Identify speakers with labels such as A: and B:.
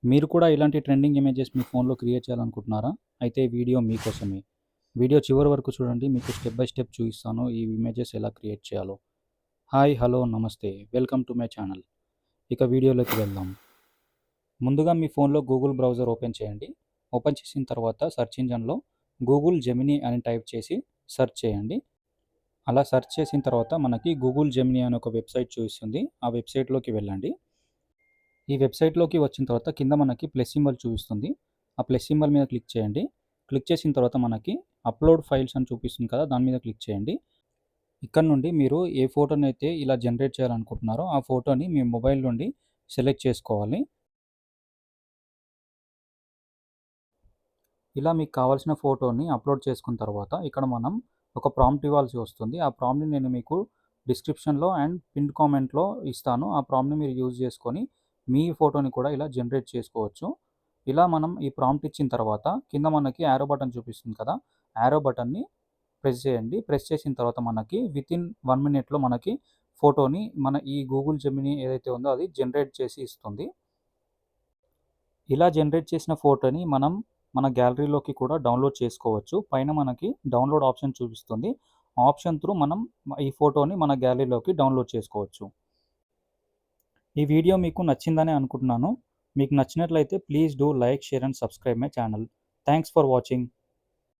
A: మీరు కూడా ఇలాంటి ట్రెండింగ్ ఇమేజెస్ మీ ఫోన్‌లో క్రియేట్ చేయాలనుకుంటున్నారా? అయితే ఈ వీడియో మీకోసమే. వీడియో చివరి వరకు చూడండి. మీకు స్టెప్ బై స్టెప్ చూపిస్తాను ఈ ఇమేజెస్ ఎలా క్రియేట్ చేయాలో. హాయ్, హలో, నమస్తే. Welcome to my channel. ఇక వీడియోలోకి వెళ్దాం. ముందుగా మీ ఫోన్‌లో గూగుల్ బ్రౌజర్ ఓపెన్ చేయండి. ఓపెన్ చేసిన తర్వాత సెర్చ్ ఇంజిన్‌లో గూగుల్ జెమినీ అని టైప్ చేసి సెర్చ్ చేయండి. అలా సెర్చ్ చేసిన తర్వాత మనకి గూగుల్ జెమినీ అనే ఒక వెబ్‌సైట్ చూపిస్తుంది. ఆ వెబ్‌సైట్‌లోకి వెళ్ళండి. ఈ వెబ్‌సైట్‌లోకి వచ్చిన తర్వాత కింద మనకి ప్లస్ సింబల్ చూపిస్తుంది. ఆ ప్లస్ సింబల్ మీద క్లిక్ చేయండి. క్లిక్ చేసిన తర్వాత మనకి అప్‌లోడ్ ఫైల్స్ అని చూపిస్తుంది కదా! దాని మీద క్లిక్ చేయండి. ఇక్కడ నుండి మీరు ఏ ఫోటోనైతే ఇలా జనరేట్ చేయాలనుకుంటున్నారో ఆ ఫోటోని మీ మొబైల్ నుండి సెలెక్ట్ చేసుకోవాలి. ఇలా మీకు కావాల్సిన ఫోటోని అప్‌లోడ్ చేసుకున్న తర్వాత ఇక్కడ మనం ఒక ప్రాంప్ట్ ఇవ్వాల్సి వస్తుంది. ఆ ప్రాంప్ట్‌ని నేను మీకు డిస్క్రిప్షన్‌లో అండ్ పిన్డ్ కామెంట్‌లో ఇస్తాను. ఆ ప్రాంప్ట్‌ని మీరు యూజ్ చేసుకొని మీ ఫోటోని కూడా ఇలా జనరేట్ చేసుకోవచ్చు. ఇలా మనం ఈ ప్రాంప్ట్ ఇచ్చిన తర్వాత కింద మనకి యారో బటన్ చూపిస్తుంది కదా! యారో బటన్‌ని ప్రెస్ చేయండి. ప్రెస్ చేసిన తర్వాత మనకి వితిన్ 1 మినిట్‌లో మనకి ఫోటోని మన ఈ గూగుల్ జెమినీ ఏదైతే ఉందో అది జనరేట్ చేసి ఇస్తుంది. ఇలా జనరేట్ చేసిన ఫోటోని మనం మన గ్యాలరీలోకి కూడా డౌన్‌లోడ్ చేసుకోవచ్చు. పైన మనకి డౌన్‌లోడ్ ఆప్షన్ చూపిస్తుంది. ఆ ఆప్షన్ త్రూ మనం ఈ ఫోటోని మన గ్యాలరీలోకి డౌన్‌లోడ్ చేసుకోవచ్చు. ఈ వీడియో మీకు నచ్చిందనే అనుకుంటున్నాను. మీకు నచ్చినట్లయితే please do like, share and subscribe my channel. Thanks for watching.